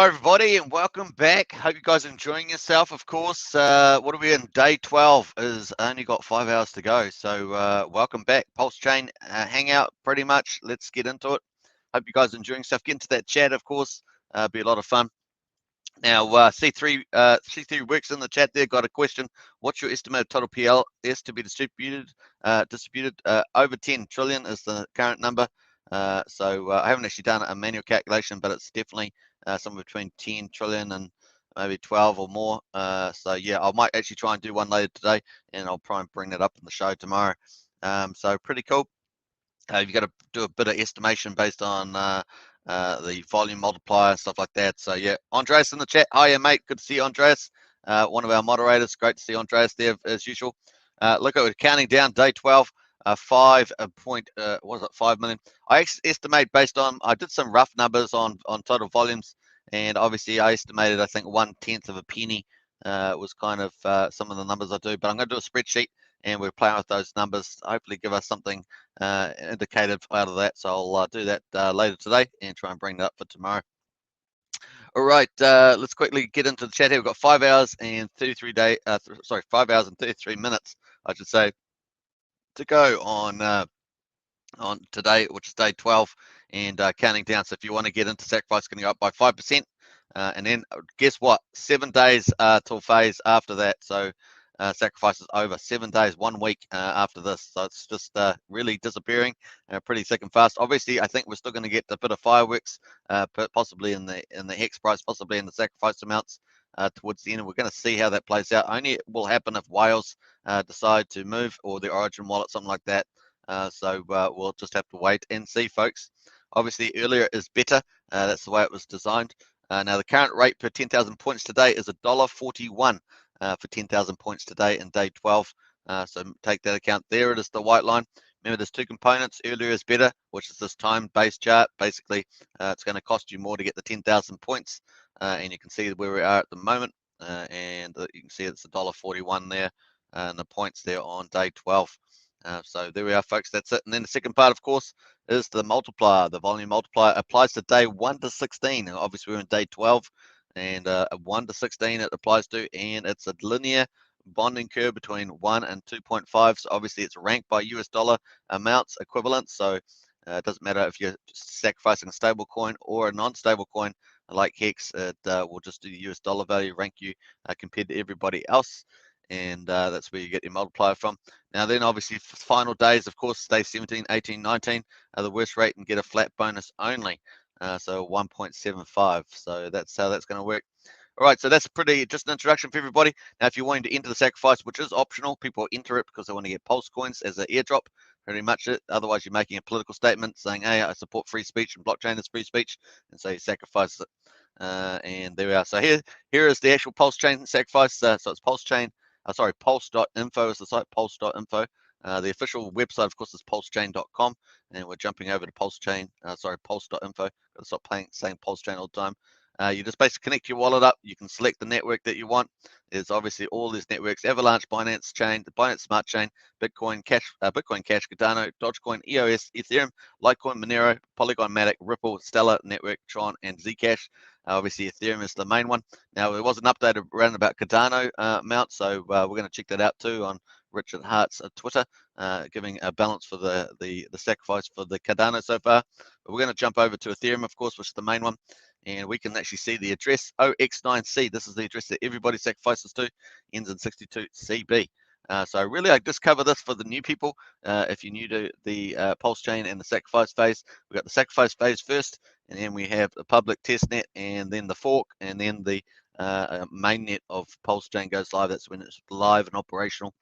Hi everybody and welcome back. Hope you guys are enjoying yourself. Of course, what are we in? Day 12 is only got 5 hours to go. So welcome back. Pulsechain Hangout pretty much. Let's get into it. Hope you guys are enjoying stuff. Get into that chat, of course. Be a lot of fun. Now, C3 works in the chat there. Got a question. What's your estimated total PLS to be distributed? Over 10 trillion is the current number. So I haven't actually done a manual calculation, but it's definitely somewhere between 10 trillion and maybe 12 or more. So yeah, I might actually try and do one later today, and I'll try and bring that up in the show tomorrow. So pretty cool. You've got to do a bit of estimation based on the volume multiplier and stuff like that. So yeah, Andreas in the chat. Hiya, mate. Good to see you, Andreas. One of our moderators. Great to see Andreas there as usual. Look at it, counting down day 12. 5 million. I estimate based on, I did some rough numbers on total volumes, and obviously I estimated, I think 1/10 of a penny was kind of some of the numbers I do, but I'm going to do a spreadsheet and we're playing with those numbers, hopefully give us something indicative out of that. So I'll do that later today and try and bring that up for tomorrow. All right, let's quickly get into the chat here. We've got 5 hours and 33 5 hours and 33 minutes, I should say, to go on today, which is day 12, and counting down. So if you want to get into sacrifice, it's going to go up by 5%, and then guess what? 7 days till phase after that. So sacrifice is over. 7 days, 1 week after this. So it's just really disappearing pretty thick and fast. Obviously, I think we're still going to get a bit of fireworks, possibly in the hex price, possibly in the sacrifice amounts towards the end. We're going to see how that plays out. Only it will happen if whales decide to move, or the origin wallet, something like that. So we'll just have to wait and see, folks. Obviously, earlier is better. That's the way it was designed. Now, the current rate per 10,000 points today is $1.41 for 10,000 points today in day 12. So take that account. There it is, the white line. Remember, there's two components. Earlier is better, which is this time-based chart. Basically, it's going to cost you more to get the 10,000 points. And you can see where we are at the moment. And you can see it's $1.41 there, and the points there on day 12. So there we are, folks. That's it. And then the second part, of course, is the multiplier. The volume multiplier applies to day 1 to 16. And obviously, we're in day 12, and 1 to 16 it applies to, and it's a linear bonding curve between 1 and 2.5. So obviously, it's ranked by US dollar amounts equivalent. So it doesn't matter if you're sacrificing a stable coin or a non-stable coin like Hex. It will just do the US dollar value, rank you compared to everybody else. And that's where you get your multiplier from. Now then, obviously, final days, of course, day 17, 18, 19 are the worst rate and get a flat bonus only. So 1.75. So that's how that's going to work. All right, so that's just an introduction for everybody. Now, if you're wanting to enter the sacrifice, which is optional, people enter it because they want to get pulse coins as an airdrop. Pretty much it. Otherwise, you're making a political statement saying, hey, I support free speech and blockchain is free speech, and so you sacrifice it. And there we are. So here is the actual Pulsechain sacrifice. So it's Pulsechain. Pulse.info is the site, pulse.info. The official website, of course, is pulsechain.com, and we're jumping over to Pulsechain. Pulse.info. Got to stop saying Pulsechain all the time. You just basically connect your wallet up. You can select the network that you want. There's obviously all these networks: Avalanche, Binance Chain, the Binance Smart Chain, Bitcoin Cash, Cardano, Dogecoin, EOS, Ethereum, Litecoin, Monero, Polygon, Matic, Ripple, Stellar Network, Tron, and Zcash. Obviously, Ethereum is the main one. Now, there was an update around about Cardano amount, so we're going to check that out too on Richard Hart's Twitter, giving a balance for the sacrifice for the Cardano so far. But we're going to jump over to Ethereum, of course, which is the main one. And we can actually see the address OX9C. This is the address that everybody sacrifices to, ends in 62CB. So really, I just cover this for the new people. If you're new to the Pulsechain and the sacrifice phase, we've got the sacrifice phase first, and then we have the public testnet, and then the fork, and then the mainnet of Pulsechain goes live. That's when it's live and operational.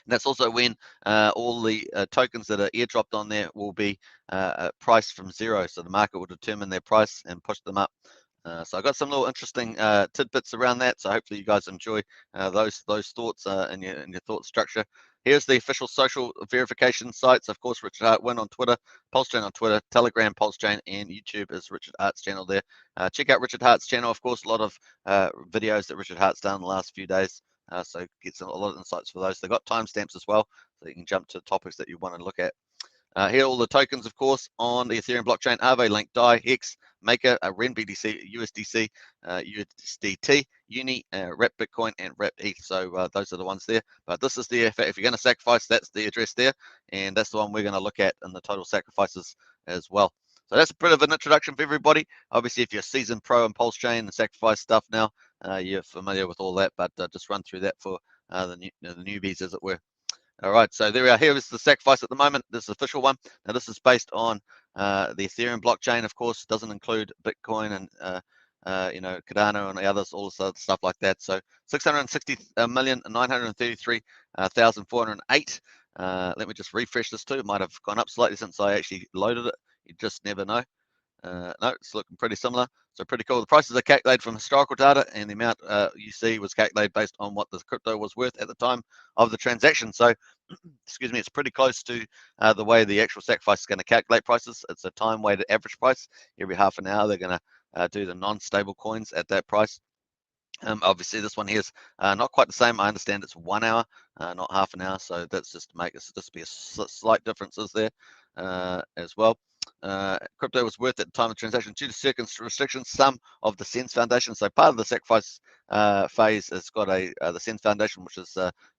And that's also when all the tokens that are airdropped on there will be priced from zero. So the market will determine their price and push them up. So I got some little interesting tidbits around that. So hopefully you guys enjoy those thoughts in your thought structure. Here's the official social verification sites. Of course, Richard Hart Win on Twitter, Pulsechain on Twitter, Telegram, Pulsechain, and YouTube is Richard Hart's channel there. Check out Richard Hart's channel. Of course, a lot of videos that Richard Hart's done in the last few days. So get a lot of insights for those. They've got timestamps as well, so you can jump to topics that you want to look at. Here are all the tokens, of course, on the Ethereum blockchain: Aave, Link, DAI, Hex, Maker, Ren BTC, USDC, USDT, Uni, Wrap Bitcoin, and Wrap ETH. So those are the ones there. But this is the, if you're going to sacrifice, that's the address there, and that's the one we're going to look at in the total sacrifices as well. So that's a bit of an introduction for everybody. Obviously, if you're a seasoned pro in Pulsechain and sacrifice stuff now, you're familiar with all that, but just run through that for the newbies, as it were. All right, so there we are. Here is the sacrifice at the moment. This is the official one. Now, this is based on the Ethereum blockchain, of course. It doesn't include Bitcoin and Cardano and the others, all this other stuff like that. So 660,933,408. Let me just refresh this too. It might have gone up slightly since I actually loaded it. You just never know. No, it's looking pretty similar. So pretty cool. The prices are calculated from historical data, and the amount you see was calculated based on what the crypto was worth at the time of the transaction. So, excuse me, it's pretty close to the way the actual sacrifice is going to calculate prices. It's a time-weighted average price. Every half an hour, they're going to do the non-stable coins at that price. Obviously, this one here is not quite the same. I understand it's 1 hour, not half an hour. So that's just to make it just be a slight differences there as well. Crypto was worth at the time of transaction due to certain restrictions. Some of the Sense Foundation, so part of the sacrifice phase, has got the Sense Foundation, which is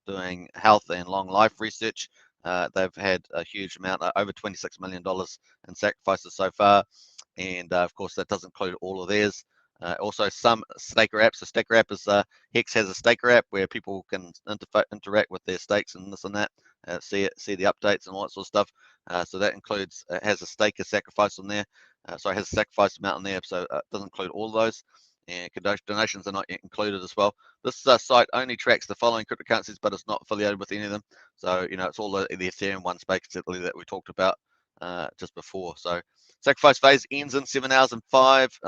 doing health and long life research. They've had a huge amount, over $26 million in sacrifices so far, and of course that doesn't include all of theirs. Also, some staker apps. A staker app is Hex has a staker app where people can interact with their stakes and this and that, see the updates and all that sort of stuff. So that includes, has a staker sacrifice on there. So it has a sacrifice amount on there. So it doesn't include all of those. And donations are not included as well. This site only tracks the following cryptocurrencies, but it's not affiliated with any of them. So it's all the Ethereum ones basically that we talked about just before. So sacrifice phase ends in 7 days and 5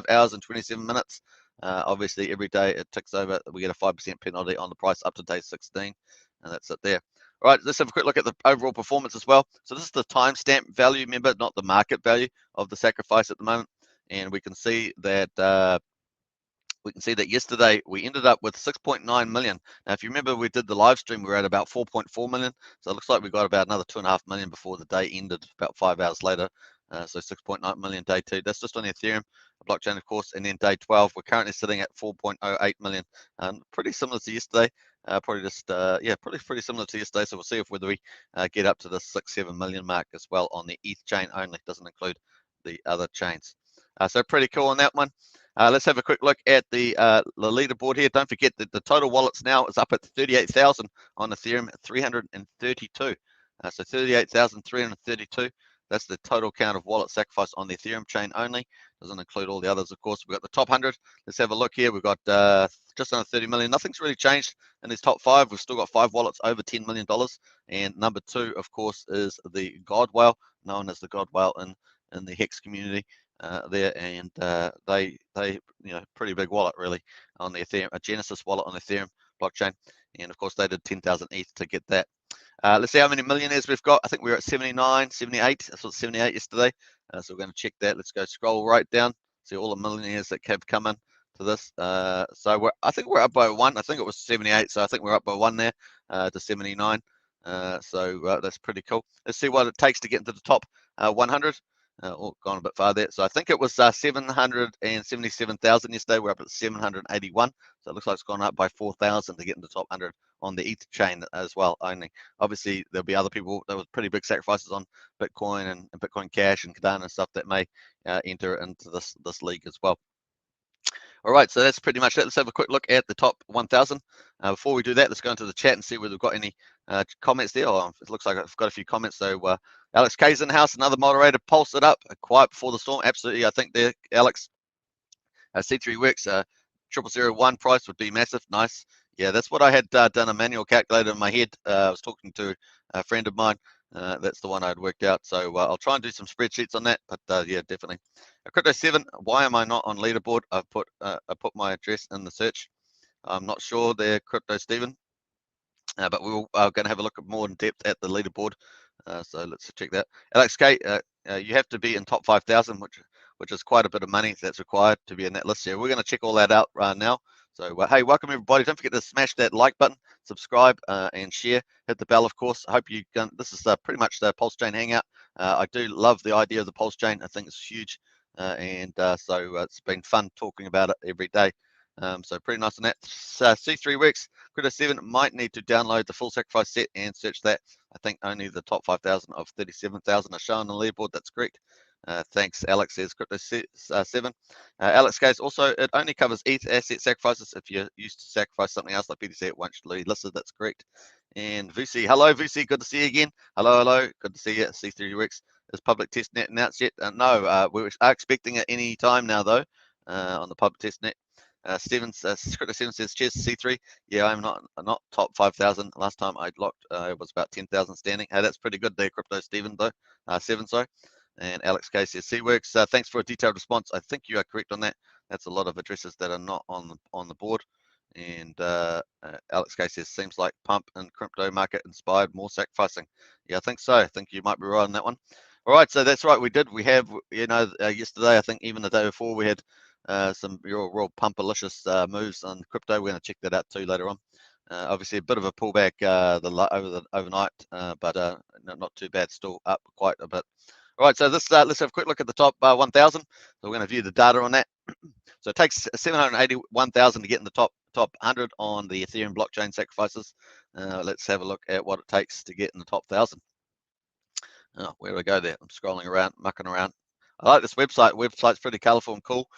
hours and 27 minutes. Obviously, every day it ticks over, we get a 5% penalty on the price up to day 16, and that's it there. All right, let's have a quick look at the overall performance as well. So this is the timestamp value, remember, not the market value of the sacrifice at the moment, and we can see that yesterday we ended up with 6.9 million. Now, if you remember, we did the live stream, we were at about 4.4 million. So it looks like we got about another 2.5 million before the day ended, about 5 hours later. So 6.9 million day 2. That's just on the Ethereum blockchain, of course. And then day 12, we're currently sitting at 4.08 million. Pretty similar to yesterday. Probably just, pretty similar to yesterday. So we'll see whether we get up to the 6-7 million mark as well on the ETH chain only. Doesn't include the other chains. So pretty cool on that one. Let's have a quick look at the leaderboard here. Don't forget that the total wallets now is up at 38,000 on Ethereum, 332. So 38,332. That's the total count of wallet sacrifice on the Ethereum chain only. Doesn't include all the others, of course. We've got the top 100. Let's have a look here. We've got just under 30 million. Nothing's really changed in these top 5. We've still got 5 wallets over $10 million. And number 2, of course, is the God Whale, known as the God Whale in the Hex community. There, and they pretty big wallet really on the Ethereum, a Genesis wallet on the Ethereum blockchain, and of course they did 10,000 ETH to get that. Let's see how many millionaires we've got. I think we were at 79, 78. I saw 78 yesterday, so we're going to check that. Let's go scroll right down, see all the millionaires that have come in to this. So I think we're up by 1. I think it was 78, so I think we're up by 1 there to 79. So that's pretty cool. Let's see what it takes to get into the top 100. Gone a bit far there. So I think it was 777,000 yesterday. We're up at 781. So it looks like it's gone up by 4,000 to get in the top 100 on the ETH chain as well only. Obviously, there'll be other people. There was pretty big sacrifices on Bitcoin and Bitcoin Cash and Cardano and stuff that may enter into this league as well. All right, so that's pretty much it. Let's have a quick look at the top 1,000. Before we do that, let's go into the chat and see whether we've got any comments there. Oh, it looks like I've got a few comments. So Alex K's in the house, another moderator. Pulse it up, quiet before the storm. Absolutely, I think there, Alex. C3 works. 0001 price would be massive. Nice. Yeah, that's what I had done a manual calculator in my head. I was talking to a friend of mine. That's the one I'd worked out. So I'll try and do some spreadsheets on that. But yeah, definitely. Crypto 7. Why am I not on leaderboard? I put my address in the search. I'm not sure there, Crypto Steven. But we're going to have a look at more in depth at the leaderboard. So let's check that. Alex K, you have to be in top 5,000, which is quite a bit of money that's required to be in that list here. We're going to check all that out now. So hey, welcome everybody. Don't forget to smash that like button, subscribe, and share. Hit the bell, of course. I hope you can. This is pretty much the Pulsechain Hangout. I do love the idea of the Pulsechain. I think it's huge, and so it's been fun talking about it every day. So pretty nice on that. C3 works. Crypto 7 might need to download the full sacrifice set and search that. I think only the top 5,000 of 37,000 are shown on the leaderboard. That's correct. Thanks, Alex, says Crypto 7. Alex goes, also, it only covers ETH asset sacrifices. If you're used to sacrifice something else like BTC, it won't be listed. That's correct. And Vusi, hello, Vusi, good to see you again. Hello, hello, good to see you. C3 works. Is public testnet announced yet? No, we are expecting it any time now, though, on the public testnet. Crypto 7 says, cheers to C3. Yeah, I'm not top 5,000. Last time I locked, it was about 10,000 standing. Hey, that's pretty good there, Crypto Steven, though. 7, sorry. And Alex K says, C-Works, thanks for a detailed response. I think you are correct on that. That's a lot of addresses that are not on the board. And Alex K says, seems like pump and crypto market inspired more sacrificing. Yeah, I think so. I think you might be right on that one. All right, so that's right. We have, yesterday, I think even the day before, we had some real pumpalicious moves on crypto. We're going to check that out too later on. Obviously, a bit of a pullback overnight, but not too bad. Still up quite a bit. All right, so this let's have a quick look at the top 1,000. So we're going to view the data on that. So it takes 781,000 to get in the top 100 on the Ethereum blockchain sacrifices. Let's have a look at what it takes to get in the top 1,000. Oh, where do I go there? I'm scrolling around, mucking around. I like this website. Website's pretty colorful and cool.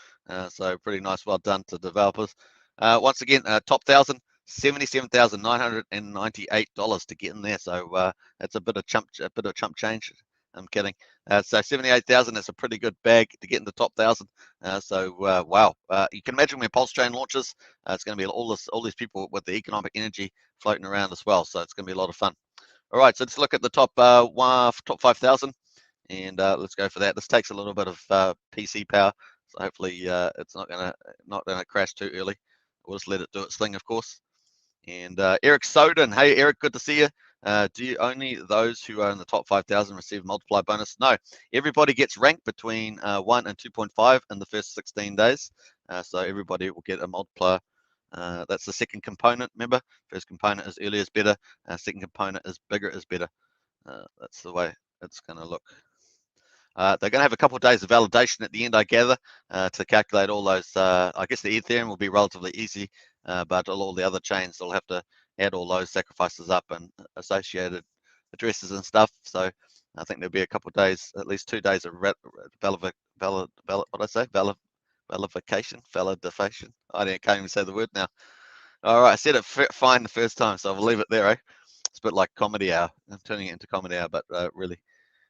So pretty nice. Well done to developers. Once again, top 1,000, $77,998 to get in there. So that's a bit of chump change. I'm kidding. So 78,000 is a pretty good bag to get in the top 1,000. Wow. You can imagine when Pulsechain launches, it's going to be all these people with the economic energy floating around as well. So it's going to be a lot of fun. All right, so let's look at the top 5,000, and let's go for that. This takes a little bit of PC power, so hopefully it's not gonna crash too early. We'll just let it do its thing, of course. And Eric Soden, hey Eric, good to see you. Do you only those who are in the top 5,000 receive multiplier bonus? No, everybody gets ranked between 1 and 2.5 in the first 16 days. So everybody will get a multiplier. That's the second component. Remember, first component is earlier is better. Second component is bigger is better. That's the way it's going to look. They're going to have a couple of days of validation at the end, I gather, to calculate all those. I guess the Ethereum will be relatively easy, but all the other chains will have to add all those sacrifices up and associated addresses and stuff. So I think there'll be a couple of days, at least 2 days of validation. I can't even say the word now. All right, I said it fine the first time, so I'll leave it there. It's a bit like comedy hour. I'm turning it into comedy hour, but really.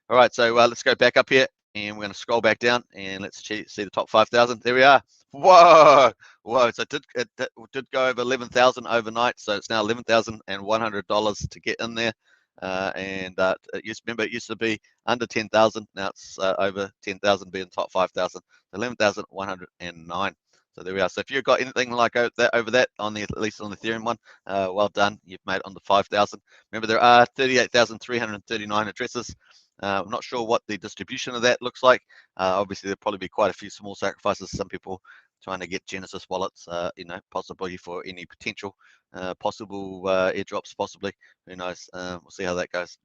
All right, so let's go back up here, and we're going to scroll back down, and let's see the top 5,000. There we are. Whoa. So it did go over 11,000 overnight, so it's now $11,100 to get in there. Remember, it used to be under 10,000. Now it's over 10,000, being top 5,000. 11,109. So there we are. So if you've got anything like that over that on at least on the Ethereum one, well done. You've made it on the 5,000. Remember, there are 38,339 addresses. I'm not sure what the distribution of that looks like. Obviously, there'll probably be quite a few small sacrifices. Some people trying to get Genesis wallets, possibly for any potential possible airdrops, possibly. Who knows? We'll see how that goes.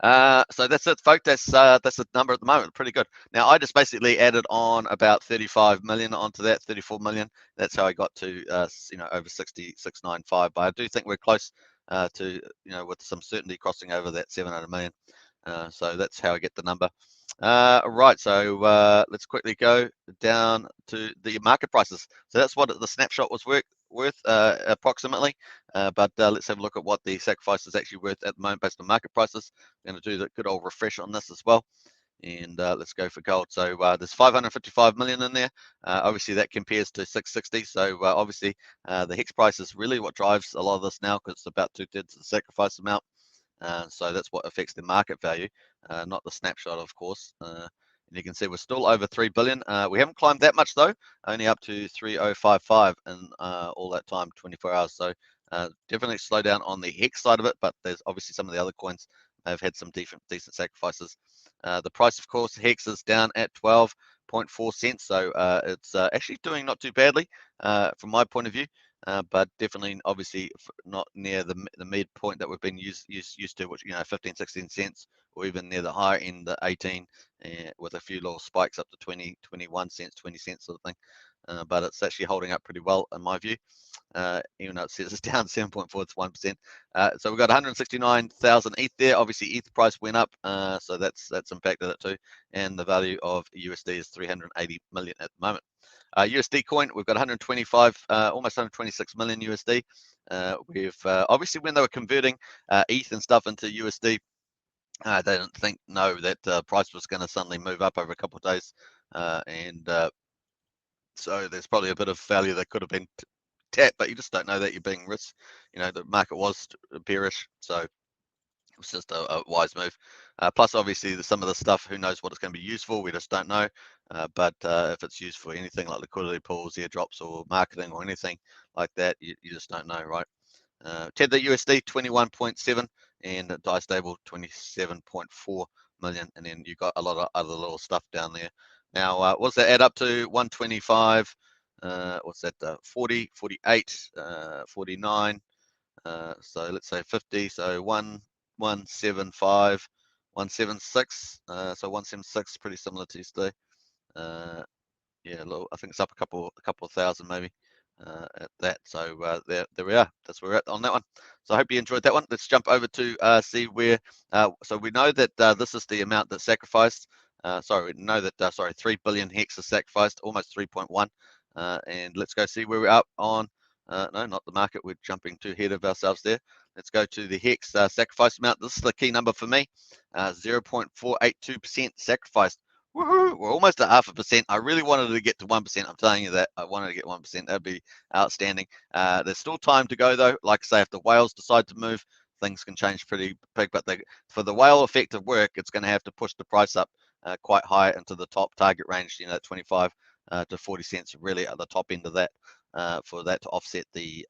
So that's it, folks. That's the number at the moment. Pretty good. Now I just basically added on about 35 million onto that, 34 million. That's how I got to over 66.95. But I do think we're close to with some certainty crossing over that 700 million. So that's how I get the number. Right, so let's quickly go down to the market prices. So that's what the snapshot was worth approximately. But let's have a look at what the sacrifice is actually worth at the moment based on market prices. I'm going to do the good old refresh on this as well. And let's go for gold. So there's 555 million in there. Obviously, that compares to 660. So obviously, the Hex price is really what drives a lot of this now, because it's about 2/3 of the sacrifice amount. So that's what affects the market value, not the snapshot, of course. And you can see we're still over 3 billion. We haven't climbed that much though, only up to 3055 in all that time, 24 hours. So definitely slow down on the Hex side of it, but there's obviously some of the other coins have had some decent sacrifices. The price, of course, Hex is down at 12 0.4 cents. So it's actually doing not too badly from my point of view, but definitely, obviously, not near the midpoint that we've been used to, which 15, 16 cents, or even near the higher end, the 18, with a few little spikes up to 20, 21 cents, 20 cents sort of thing. But it's actually holding up pretty well in my view. Even though it says it's down 7.4 to 1%. So we've got 169,000 ETH there. Obviously, ETH price went up, so that's impacted it too. And the value of USD is 380 million at the moment. USD coin, we've got 125, almost 126 million USD. We've obviously, when they were converting ETH and stuff into USD, they didn't know that price was going to suddenly move up over a couple of days, and so there's probably a bit of value that could have been tapped, but you just don't know that. You're being risk. The market was bearish, so it was just a wise move. Plus, obviously, some of the stuff, who knows what it's going to be used for? We just don't know. But if it's used for anything like liquidity pools, airdrops, or marketing, or anything like that, you just don't know, right? Tether USD 21.7 and DAI stable 27.4 million, and then you got a lot of other little stuff down there. Now, what's that add up to? 125. What's that? 40, 48, 49. So let's say 50. So 175, 176. So 176, pretty similar to yesterday. Yeah, I think it's up a couple of thousand maybe at that. So there we are. That's where we're at on that one. So I hope you enjoyed that one. Let's jump over to see where. So we know that this is the amount that's sacrificed. Sorry, we know that 3 billion hex is sacrificed, almost 3.1. And let's go see where we're up on. No, not the market. We're jumping too ahead of ourselves there. Let's go to the hex sacrifice amount. This is the key number for me. 0.482% sacrificed. Woohoo! We're almost at 0.5%. I really wanted to get to 1%. I'm telling you that. I wanted to get 1%. That'd be outstanding. There's still time to go, though. Like I say, if the whales decide to move, things can change pretty big. But for the whale effect to work, it's going to have to push the price up quite high into the top target range, 25 to 40 cents, really at the top end of that, for that to offset the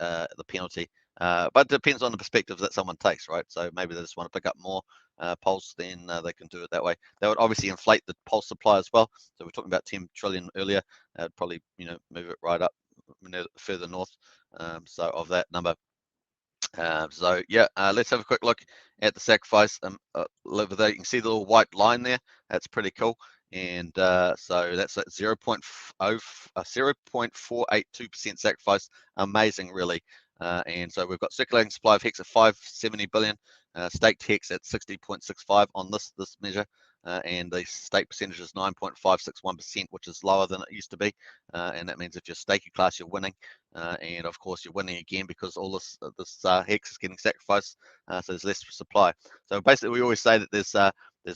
penalty. But it depends on the perspective that someone takes, right? So maybe they just want to pick up more pulse, then they can do it that way. That would obviously inflate the pulse supply as well. So we're talking about 10 trillion earlier. That'd probably move it right up further north. So of that number. So yeah, let's have a quick look at the sacrifice. Over there, you can see the little white line there. That's pretty cool. And so that's at 0.482% sacrifice. Amazing, really. And so we've got circulating supply of hex at 570 billion, staked hex at 60.65 on this measure, and the stake percentage is 9.561%, which is lower than it used to be. And that means if you're staking class, you're winning. And of course, you're winning again because all this hex is getting sacrificed, so there's less supply. So basically, we always say that there's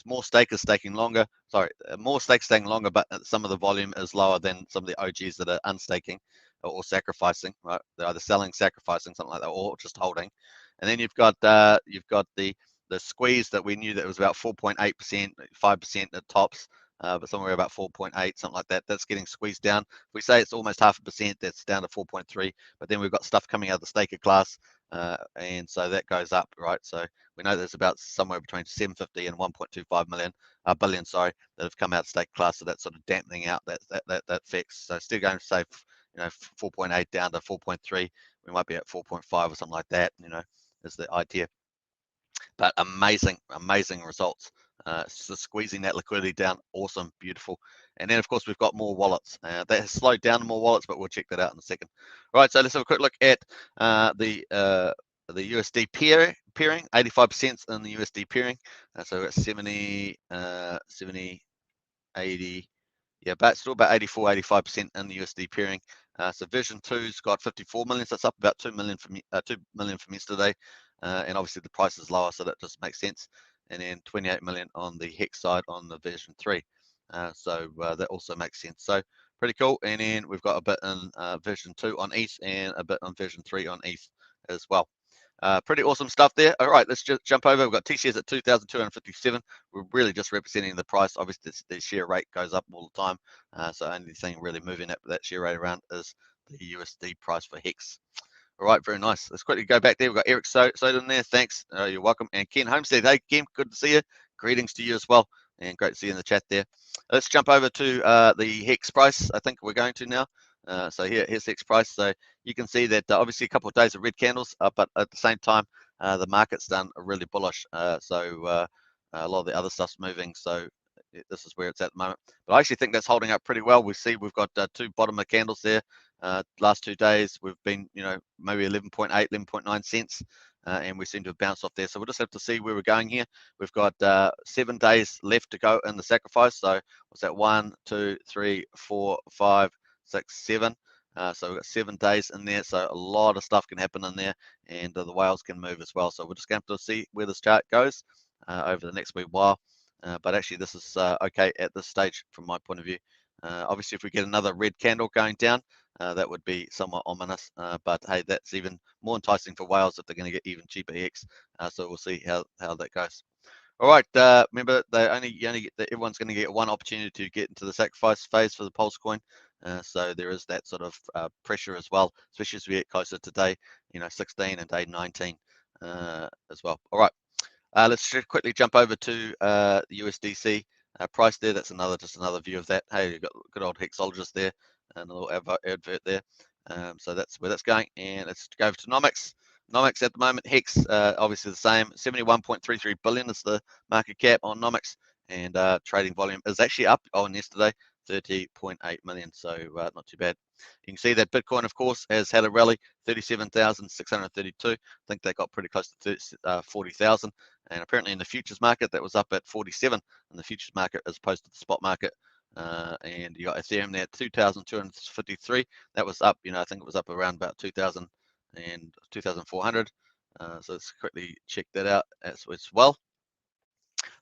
more stakers staking longer. Sorry, more stakers staking longer, but some of the volume is lower than some of the OGs that are unstaking or sacrificing. Right, they're either selling, sacrificing, something like that, or just holding. And then you've got the squeeze that we knew that was about 4.8%, 5% at tops. But somewhere about 4.8, something like that. That's getting squeezed down. If we say it's almost 0.5%, that's down to 4.3. But then we've got stuff coming out of the staker class, and so that goes up, right? So we know there's about somewhere between 750 and 1.25 billion, that have come out of stake class. So that's sort of dampening out that fix. So still going to say, 4.8 down to 4.3. We might be at 4.5 or something like that. Is the idea. But amazing results. So squeezing that liquidity down, awesome, beautiful. And then of course we've got more wallets. That has slowed down more wallets, but we'll check that out in a second. Right, so let's have a quick look at the USD pairing, 85% in the USD pairing. So we're at 70, 80. Yeah, but still about 84, 85% in the USD pairing. So version 2's got 54 million, so it's up about 2 million from yesterday. And obviously the price is lower, so that just makes sense. And then 28 million on the hex side on the version 3. So that also makes sense. So pretty cool. And then we've got a bit in version 2 on ETH and a bit on version 3 on ETH as well. Pretty awesome stuff there. All right, let's just jump over. We've got TCS at 2,257. We're really just representing the price. Obviously, the share rate goes up all the time. So only thing really moving that share rate around is the USD price for Hex. All right, very nice. Let's quickly go back there. We've got Eric Soden there. Thanks. You're welcome. And Ken Homestead. Hey, Ken, good to see you. Greetings to you as well. and great to see you in the chat there. Let's jump over to the Hex price. I think we're going to now. So here's Hex price. So you can see that obviously a couple of days of red candles, but at the same time, the market's done really bullish. So a lot of the other stuff's moving. So this is where it's at the moment. But I actually think that's holding up pretty well. We see we've got two bottom of candles there. Last 2 days we've been, maybe 11.8, 11.9 cents. And we seem to have bounced off there. So we'll just have to see where we're going here. We've got 7 days left to go in the sacrifice. So what's that? 1, 2, 3, 4, 5, 6, 7. So we've got 7 days in there. So a lot of stuff can happen in there, and the whales can move as well. So we're just going to have to see where this chart goes over the next wee while. But actually, this is okay at this stage from my point of view. Obviously, if we get another red candle going down, that would be somewhat ominous, but hey, that's even more enticing for whales if they're going to get even cheaper Hex. So we'll see how that goes. All right, remember everyone's going to get one opportunity to get into the sacrifice phase for the Pulse coin. So there is that sort of pressure as well, especially as we get closer to day 16 and day 19 as well. All right. Let's quickly jump over to the USDC price there. That's just another view of that. Hey, you've got good old Hexologist there and a little advert there. So that's where that's going. And let's go over to Nomics. Nomics at the moment, Hex, obviously the same. 71.33 billion is the market cap on Nomics, and trading volume is actually up on yesterday, 30.8 million. So not too bad. You can see that Bitcoin, of course, has had a rally, 37,632. I think they got pretty close to 40,000. And apparently in the futures market, that was up at 47 in the futures market as opposed to the spot market. And you got Ethereum there at 2,253. That was up, I think it was up around about 2,000 and 2,400. So let's quickly check that out as well.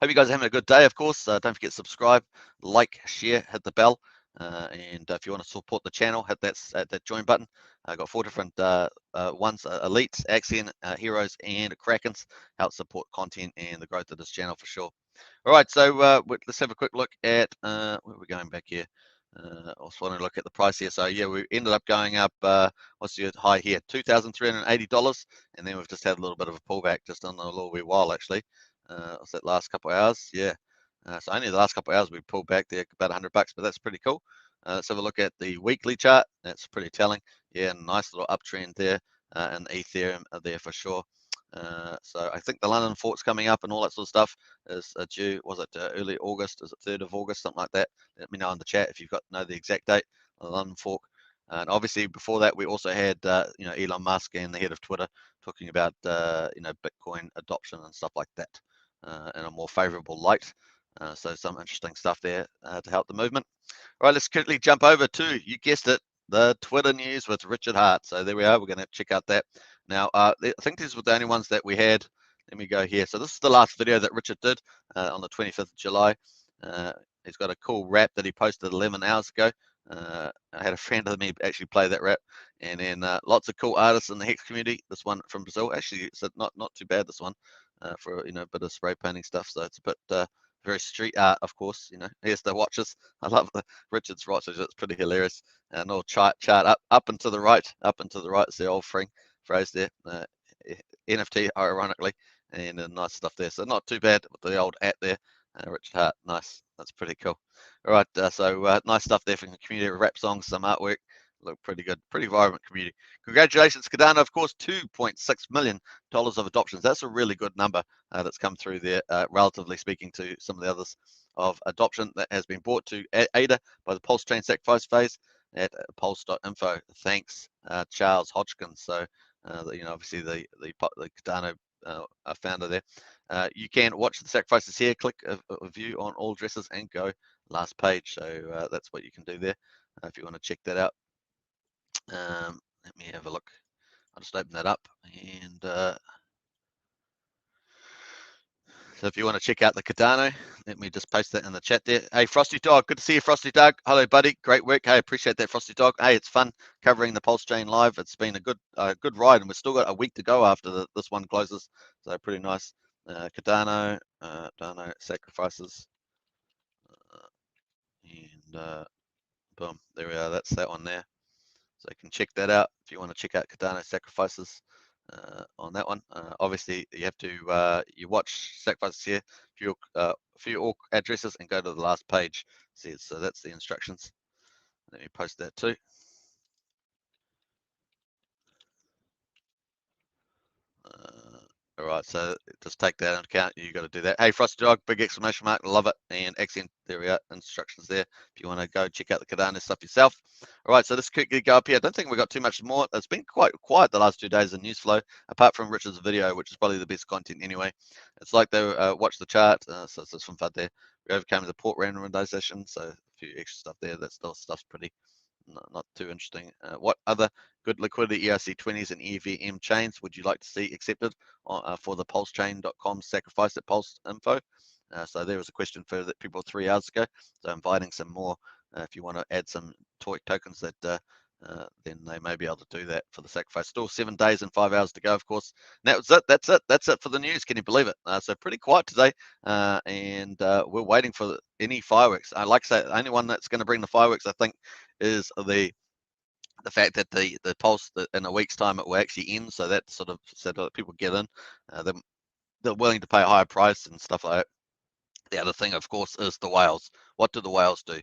Hope you guys are having a good day, of course. Don't forget to subscribe, like, share, hit the bell. And if you want to support the channel, hit that join button. I've got 4 different ones: Elites, Axion, Heroes, and Krakens. Help support content and the growth of this channel for sure. All right, so let's have a quick look at where we're going back here. I was wanting to look at the price here. So yeah, we ended up going up. What's the high here? $2,380, and then we've just had a little bit of a pullback just on a little wee while actually. What's that, last couple of hours? Yeah. So only the last couple of hours we pulled back there about $100, but that's pretty cool. Let's have a look at the weekly chart. That's pretty telling. Yeah, nice little uptrend there, and Ethereum there for sure. So I think the London fork's coming up and all that sort of stuff is due. Was it early August? Is it 3rd of August? Something like that. Let me know in the chat if you've know the exact date of the London fork. And obviously before that we also had Elon Musk and the head of Twitter talking about Bitcoin adoption and stuff like that in a more favorable light. So some interesting stuff there to help the movement. All right, let's quickly jump over to, you guessed it, the Twitter news with Richard Hart. So there we are. We're going to check out that. Now, I think these were the only ones that we had. Let me go here. So this is the last video that Richard did on the 25th of July. He's got a cool rap that he posted 11 hours ago. I had a friend of me actually play that rap, and then lots of cool artists in the Hex community. This one from Brazil, actually, it's not too bad. This one for a bit of spray painting stuff. So it's a bit very street art, of course. Here's the watches. I love Richard's watches. It's pretty hilarious. And all chart up and to the right, up and to the right. It's the old phrase there. NFT, ironically, and nice stuff there. So not too bad with the old at there. Richard Hart, nice. That's pretty cool. All right, so nice stuff there from the community. Rap songs, some artwork. Look pretty good, pretty vibrant community. Congratulations, Cardano. Of course, $2.6 million of adoptions. That's a really good number that's come through there, relatively speaking to some of the others of adoption that has been brought to ADA by the Pulsechain Sacrifice phase at pulse.info. Thanks, Charles Hodgkins. So, obviously the Cardano founder there. You can watch the sacrifices here. Click a view on all addresses and go last page. So that's what you can do there if you want to check that out. Let me have a look. I'll just open that up, and so if you want to check out the Cardano, let me just post that in the chat there. Hey, Frosty Dog, good to see you, Frosty Dog. Hello, buddy. Great work. Hey, appreciate that, Frosty Dog. Hey, it's fun covering the Pulsechain live. It's been a good ride, and we've still got a week to go after this one closes. So pretty nice. Cardano, Cardano sacrifices, and boom, there we are. That's that one there. So you can check that out if you want to check out Cardano sacrifices on that one. Obviously, you have to you watch sacrifices here. If you're few addresses and go to the last page. See, so that's the instructions. Let me post that too. All right, so just take that into account. You got to do that. Hey, Frosty Dog, big exclamation mark, love it. And accent, there we are, instructions there. If you want to go check out the Cardano stuff yourself. All right, so let's quickly go up here. I don't think we've got too much more. It's been quite quiet the last 2 days in news flow, apart from Richard's video, which is probably the best content anyway. It's like they watch the chart, so it's some fun there. We overcame the port randomization, so a few extra stuff there. That stuff's pretty not too interesting. What other good liquidity ERC20s and EVM chains would you like to see accepted for the Pulsechain.com sacrifice at Pulse info? So there was a question for the people 3 hours ago. So inviting some more. If you want to add some tokens that then they may be able to do that for the sacrifice. Still 7 days and 5 hours to go, of course. And that was it. That's it for the news. Can you believe it? So pretty quiet today, and we're waiting for any fireworks. I like to say the only one that's going to bring the fireworks, I think, is the fact that the Pulse in a week's time it will actually end. So that sort of so that people get in. They're willing to pay a higher price and stuff like that. The other thing, of course, is the whales. What do the whales do?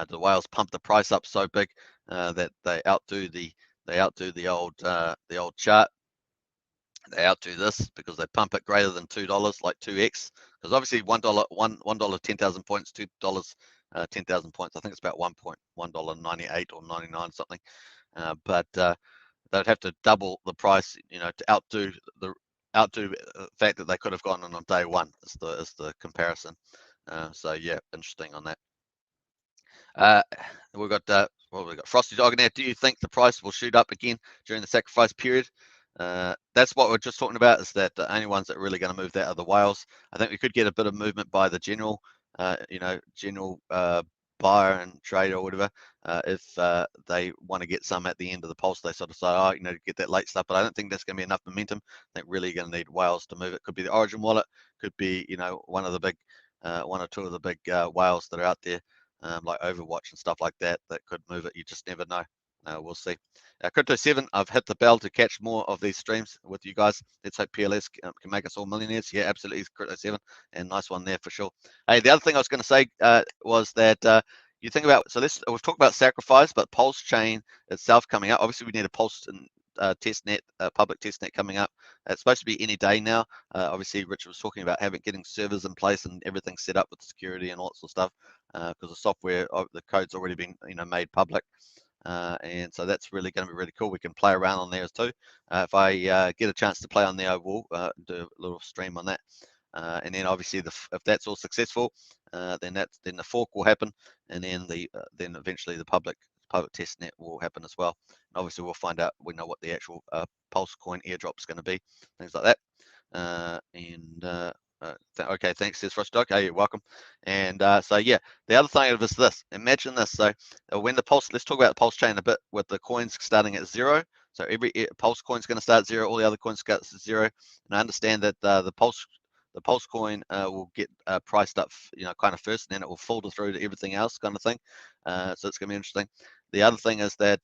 The whales pump the price up so big that they outdo the old chart. They outdo this because they pump it greater than $2, like 2x. Because obviously $1 10,000 points, $2 10,000 points. I think it's about $1.98 or 99 something. But they'd have to double the price, to outdo the fact that they could have gone on day one. Is the comparison. So yeah, interesting on that. We've got we got Frosty Dog now. Do you think the price will shoot up again during the sacrifice period? That's what we're just talking about. Is that the only ones that are really going to move that are the whales? I think we could get a bit of movement by the general, general buyer and trader or whatever, if they want to get some at the end of the pulse. They sort of say, oh, get that late stuff. But I don't think that's going to be enough momentum. I think really going to need whales to move it. Could be the Origin wallet. Could be one of the big, one or two of the big whales that are out there. Like Overwatch and stuff like that could move it. You just never know. We'll see. Crypto 7, I've hit the bell to catch more of these streams with you guys. Let's hope PLS can make us all millionaires. Yeah, absolutely, Crypto 7, and nice one there for sure. Hey, the other thing I was going to say was that you think about, so we've talked about sacrifice, but Pulsechain itself coming up. Obviously, we need a Pulse testnet, public testnet coming up. It's supposed to be any day now. Obviously, Richard was talking about getting servers in place and everything set up with security and all that sort of stuff, because the software, the code's already been and public. And so that's really going to be really cool. We can play around on there too. If I get a chance to play on there, I will do a little stream on that. And then obviously, if that's all successful, then the fork will happen, and then then eventually the public testnet will happen as well. And obviously, we'll find out. We know what the actual Pulse coin airdrop is going to be, things like that. Okay, thanks, says Frost Dog. Hey, you're welcome. And so yeah, the other thing is this. Imagine this. So when the Pulse, let's talk about the Pulse chain a bit, with the coins starting at 0. So every Pulse coin is going to start at 0. All the other coins start at 0. And I understand that the Pulse coin will get priced up, kind of first, and then it will filter through to everything else, kind of thing. So it's going to be interesting. The other thing is that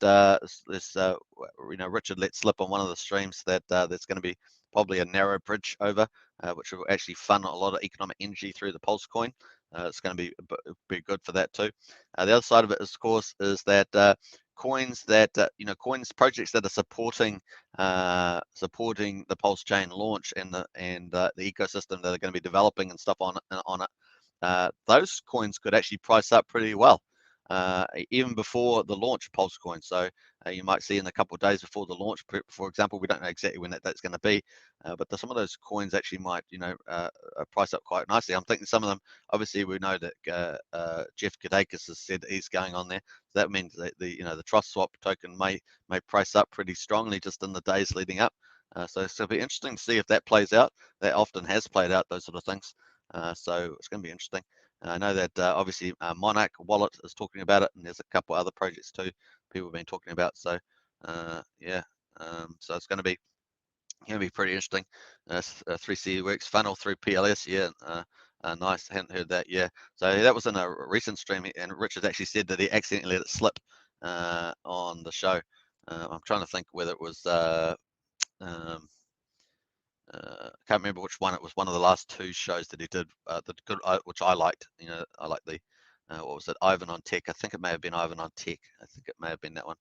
Richard let slip on one of the streams that there's going to be probably a narrow bridge over, which will actually fund a lot of economic energy through the Pulse coin. It's going to be good for that too. The other side of it, of course, is that coins that projects that are supporting the Pulse chain launch and the ecosystem that are going to be developing and stuff on it. Those coins could actually price up pretty well. Even before the launch of Pulse coin. So you might see in a couple of days before the launch, for example, we don't know exactly when that date's going to be, but some of those coins actually might, price up quite nicely. I'm thinking some of them, obviously we know that Jeff Kadakis has said he's going on there. So that means that the Trust Swap token may price up pretty strongly just in the days leading up. So it'll be interesting to see if that plays out. That often has played out, those sort of things. So it's going to be interesting. I know that obviously Monarch Wallet is talking about it, and there's a couple other projects too people have been talking about. So yeah, so it's going to be pretty interesting. 3C works funnel through PLS, yeah. Nice, hadn't heard that. Yeah, so that was in a recent stream, and Richard actually said that he accidentally let it slip on the show. I'm trying to think whether it was can't remember which one. It was one of the last 2 shows that he did, which I liked. You know, I like the what was it, Ivan on Tech. I think it may have been Ivan on Tech. I think it may have been that one.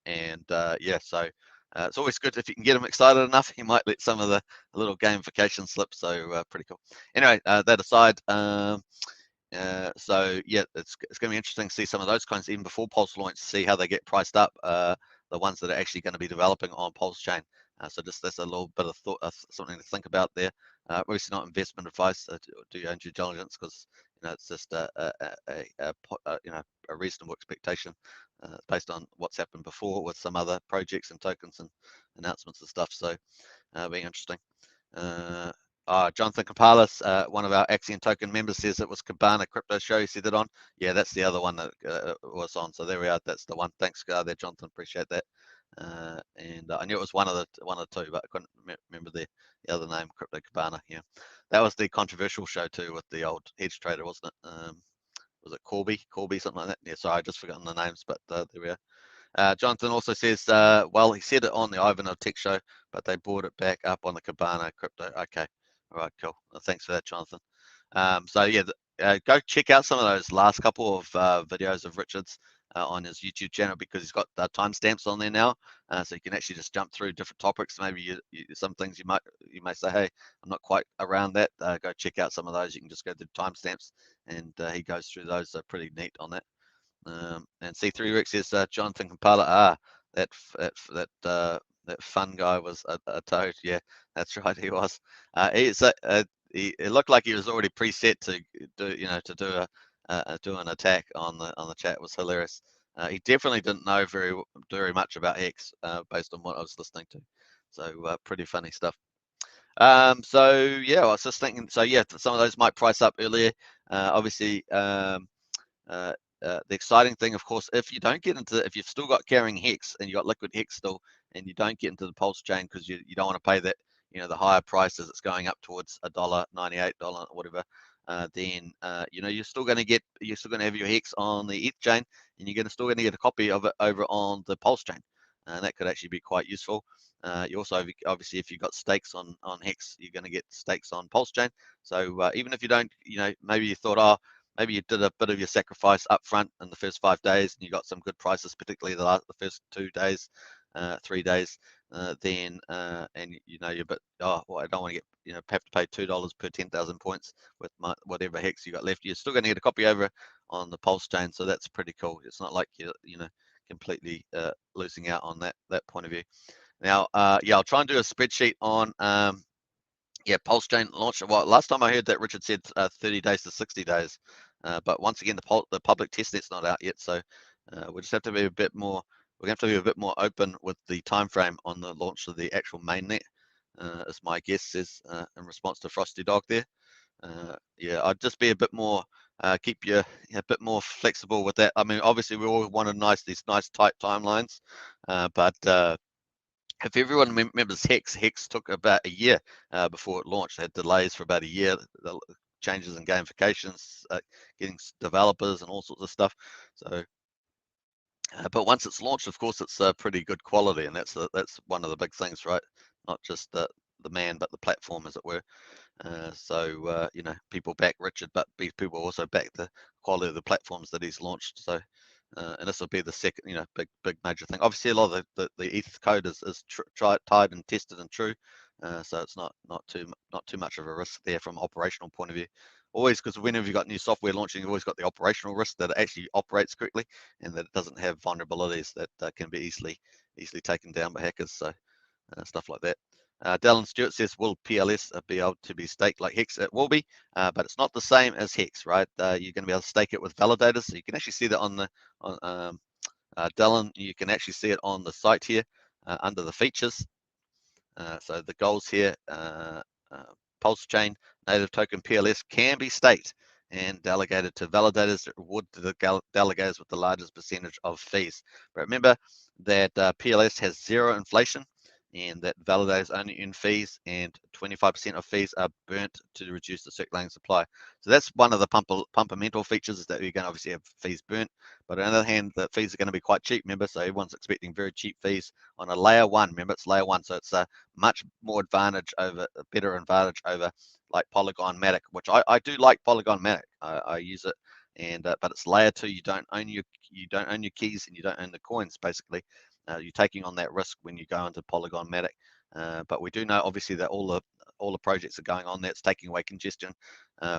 Yeah, so it's always good if you can get him excited enough. He might let some of the little gamification slip. So pretty cool. Anyway, that aside. So yeah, it's going to be interesting to see some of those coins even before Pulse launch, see how they get priced up. The ones that are actually going to be developing on Pulsechain. So just that's a little bit of thought, something to think about there. Obviously not investment advice. Do your own due diligence, because you know it's just a reasonable expectation based on what's happened before with some other projects and tokens and announcements and stuff. So being interesting. Jonathan Kapalis, one of our Axiom token members, says it was Cabana Crypto Show. He said it on. Yeah, that's the other one that was on. So there we are. That's the one. Thanks there, Jonathan. Appreciate that. And I knew it was one of the 2, but I couldn't remember the other name. Crypto Cabana. Yeah, that was the controversial show too with the old hedge trader, wasn't it? Was it Corby, something like that? Yeah. Sorry, I just forgotten the names, but there we are. Jonathan also says, well, he said it on the Ivanhoe Tech Show, but they brought it back up on the Cabana Crypto. Okay, all right, cool. Well, thanks for that, Jonathan. So yeah, go check out some of those last couple of videos of Richard's on his YouTube channel, because he's got timestamps on there now, so you can actually just jump through different topics. Maybe some things you may say, hey, I'm not quite around that. Go check out some of those. You can just go to the timestamps, and he goes through those. They're pretty neat on that. And C3 Rick says, Jonathan Kampala, that fun guy was a toad. Yeah, that's right, he was. It looked like he was already preset to do do an attack on the chat. It was hilarious. He definitely didn't know very much about Hex, based on what I was listening to. So pretty funny stuff. So yeah, I was just thinking. So yeah, some of those might price up earlier. Obviously. The exciting thing, of course, if you've still got carrying Hex and you got liquid Hex still, and you don't get into the Pulse chain because you don't want to pay that, the higher price as it's going up towards $1.98, whatever, then you're still going to have your Hex on the ETH chain, and you're still going to get a copy of it over on the Pulse chain, and that could actually be quite useful. You also, obviously, if you've got stakes on Hex, you're going to get stakes on Pulse chain. So even if you don't, maybe you thought, oh, maybe you did a bit of your sacrifice up front in the first 5 days, and you got some good prices, particularly the first 2 days, 3 days. Then and you're a bit, I don't want to get have to pay $2 per 10,000 points with whatever Hex you got left. You're still going to get a copy over on the Pulse chain, so that's pretty cool. It's not like you're completely losing out on that point of view. Now, yeah, I'll try and do a spreadsheet on yeah, Pulsechain launch. Well, last time I heard that Richard said 30 days to 60 days, but once again, the public testnet's not out yet, so we'll just have to be a bit more. We're going to have to be a bit more open with the time frame on the launch of the actual mainnet, as my guest says in response to Frosty Dog there. Yeah, I'd just be a bit more, keep you a bit more flexible with that. I mean, obviously, we all want these nice tight timelines, but if everyone remembers Hex took about a year before it launched. It had delays for about a year, the changes in gamifications, getting developers and all sorts of stuff. So, but once it's launched, of course, it's pretty good quality, and that's one of the big things, right? Not just the man, but the platform, as it were. So people back Richard, but people also back the quality of the platforms that he's launched. So, and this will be the second, big major thing. Obviously, a lot of the ETH code is tied and tested and true, so it's not too much of a risk there from operational point of view. Always, because whenever you've got new software launching, you've always got the operational risk that it actually operates correctly and that it doesn't have vulnerabilities that can be easily taken down by hackers. So stuff like that. Dallin Stewart says, will PLS be able to be staked like Hex? It will be, but it's not the same as Hex, right? You're going to be able to stake it with validators. So you can actually see that on Dallin, you can actually see it on the site here under the features. So the goals here, Pulsechain native token PLS can be staked and delegated to validators that reward the delegators with the largest percentage of fees. But remember that PLS has zero inflation, and that validators only earn fees, and 25% of fees are burnt to reduce the circulating supply. So that's one of the pumpermental features, is that you're going to obviously have fees burnt. But on the other hand, the fees are going to be quite cheap, remember, so everyone's expecting very cheap fees on a layer one. Remember, it's layer one, so it's a much more better advantage over like Polygon Matic, which I do like Polygon Matic. I use it, and but it's layer two. You don't own your keys, and you don't own the coins. Basically, you're taking on that risk when you go into Polygon Matic. But we do know obviously that all the projects are going on there. It's taking away congestion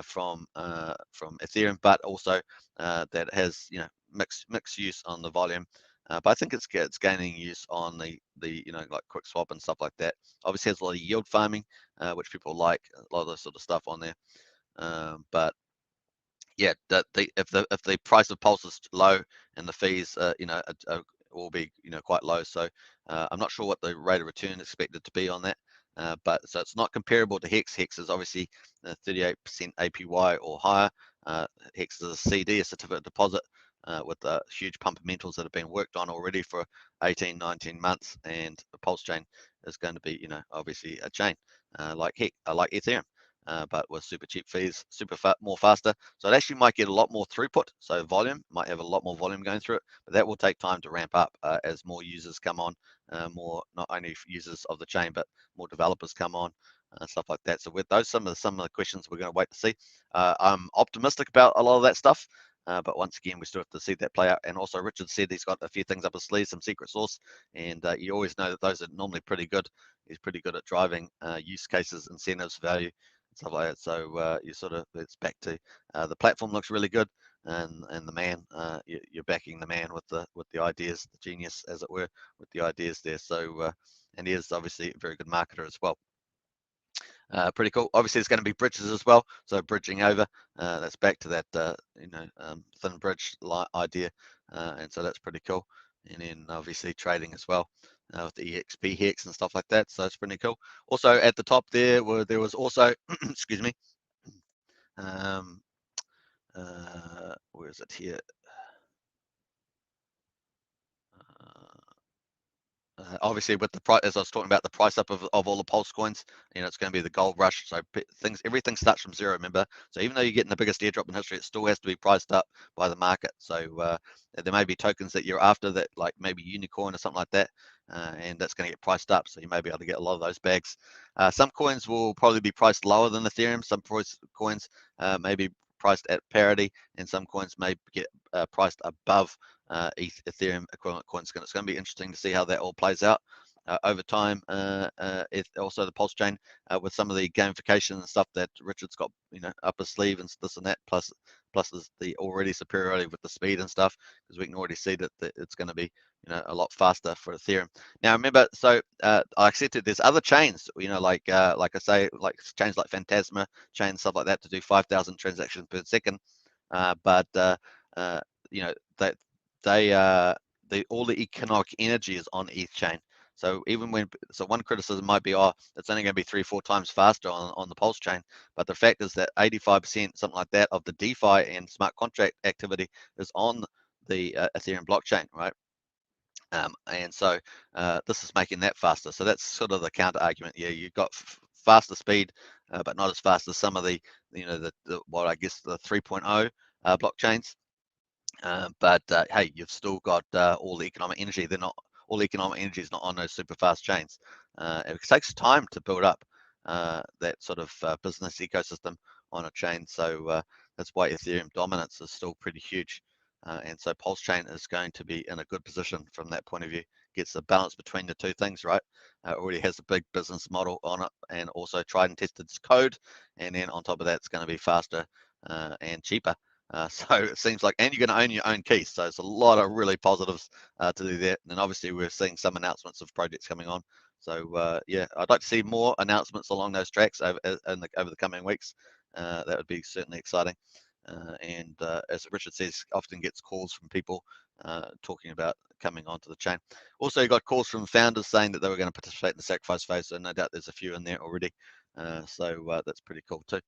from Ethereum, but also that has mixed use on the volume. But I think it's gaining use on the like quick swap and stuff like that. Obviously has a lot of yield farming, which people like, a lot of this sort of stuff on there. But yeah, if the price of Pulse is low and the fees will be quite low. So I'm not sure what the rate of return is expected to be on that. But so it's not comparable to Hex. Hex is obviously 38% APY or higher. Hex is a CD, a certificate of deposit, with the huge pumpermentals that have been worked on already for 18, 19 months. And the Pulsechain is going to be, obviously a chain like Ethereum. But with super cheap fees, more faster. So it actually might get a lot more throughput. So volume might have a lot more volume going through it, but that will take time to ramp up as more users come on, more not only users of the chain, but more developers come on, stuff like that. So with those, some of the questions we're going to wait to see. I'm optimistic about a lot of that stuff. But once again, we still have to see that play out. And also, Richard said he's got a few things up his sleeve, some secret sauce, and you always know that those are normally pretty good. He's pretty good at driving use cases, incentives, value, stuff like that. So it's back to the platform looks really good, and the man, you're backing the man with the ideas, the genius, as it were, with the ideas there. So and he is obviously a very good marketer as well. Pretty cool. Obviously, there's going to be bridges as well. So bridging over, that's back to that thin bridge idea, and so that's pretty cool. And then obviously trading as well with the EXP hex and stuff like that. So it's pretty cool. Also at the top there was also excuse me. Where is it here? Obviously, with the price, as I was talking about, the price up of all the Pulse coins, it's going to be the gold rush. So everything starts from zero, remember. So even though you're getting the biggest airdrop in history, it still has to be priced up by the market. So there may be tokens that you're after that, like maybe Unicorn or something like that, and that's going to get priced up. So you may be able to get a lot of those bags. Some coins will probably be priced lower than Ethereum. Some coins may be priced at parity, and some coins may get priced above Ethereum equivalent coins. It's going to be interesting to see how that all plays out over time. Also the Pulsechain with some of the gamification and stuff that Richard's got, up his sleeve and this and that, plus the already superiority with the speed and stuff, because we can already see that it's going to be a lot faster for Ethereum. Now remember, so I accepted there's other chains, like I say, like chains like Phantasma chains, stuff like that, to do 5,000 transactions per second. But that all the economic energy is on ETH chain. So one criticism might be, it's only going to be 3-4 times faster on the Pulse chain, but the fact is that 85%, something like that, of the DeFi and smart contract activity is on the Ethereum blockchain, right? And so this is making that faster. So that's sort of the counter argument. Yeah, you've got faster speed, but not as fast as some of the what I guess the 3.0 blockchains. But hey, you've still got all the economic energy. All the economic energy is not on those super fast chains. It takes time to build up that sort of business ecosystem on a chain. So that's why Ethereum dominance is still pretty huge. And so Pulsechain is going to be in a good position from that point of view. Gets the balance between the two things, right? Already has a big business model on it, and also tried and tested code. And then on top of that, it's going to be faster and cheaper. So it seems like, and you're going to own your own keys. So it's a lot of really positives to do that. And obviously we're seeing some announcements of projects coming on. So yeah, I'd like to see more announcements along those tracks over the coming weeks. That would be certainly exciting. And as Richard says, often gets calls from people talking about coming onto the chain. Also, you got calls from founders saying that they were going to participate in the sacrifice phase. So no doubt there's a few in there already. So that's pretty cool too.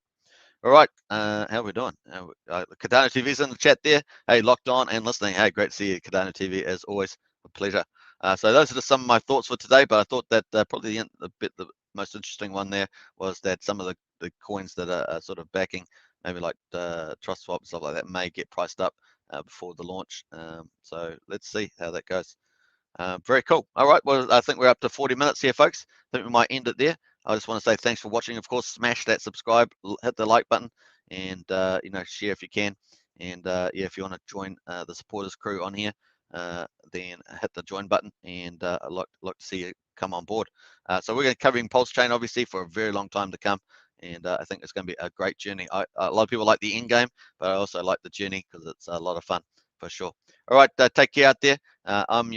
All right, how are we doing? Cardano TV's in the chat there. Hey, locked on and listening. Hey, great to see you, Cardano TV, as always. A pleasure. So those are just some of my thoughts for today, but I thought that probably the most interesting one there was that some of the coins that are sort of backing, maybe like Trust Swap, stuff like that, may get priced up before the launch. So let's see how that goes. Very cool. All right, well, I think we're up to 40 minutes here, folks. I think we might end it there. I just want to say thanks for watching. Of course, smash that subscribe, hit the like button, and share if you can. And yeah, if you want to join the supporters crew on here, then hit the join button, and I'd like to see you come on board. So we're going to be covering Pulsechain obviously for a very long time to come, and I think it's going to be a great journey. A lot of people like the end game, but I also like the journey because it's a lot of fun for sure. All right, take care out there. I'm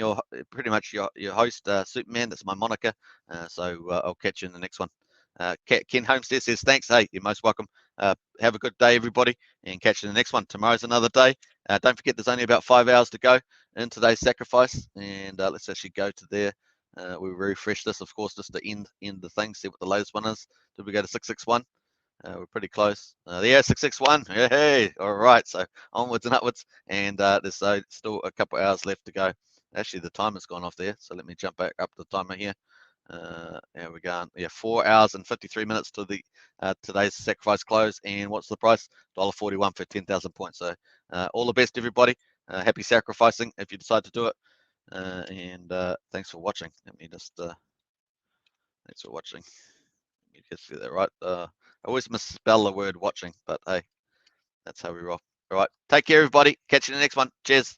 pretty much your host, Superman. That's my moniker. So I'll catch you in the next one. Ken Homestead says thanks. Hey, you're most welcome. Have a good day, everybody, and catch you in the next one. Tomorrow's another day. Don't forget, there's only about 5 hours to go in today's sacrifice, and let's actually go to there. We refresh this, of course, just to end the thing. See what the latest one is. Did we go to 661? We're pretty close. Yeah, 661. Hey, all right. So onwards and upwards, and there's still a couple hours left to go. Actually, the timer's gone off there, so let me jump back up the timer here. We're going. Yeah, 4 hours and 53 minutes to the today's sacrifice close. And what's the price? $1.41 for 10,000 points. So all the best, everybody. Happy sacrificing if you decide to do it. And thanks for watching. Let me just. Thanks for watching. Let me just get that right. I always misspell the word watching, but hey, that's how we roll. All right. Take care, everybody. Catch you in the next one. Cheers.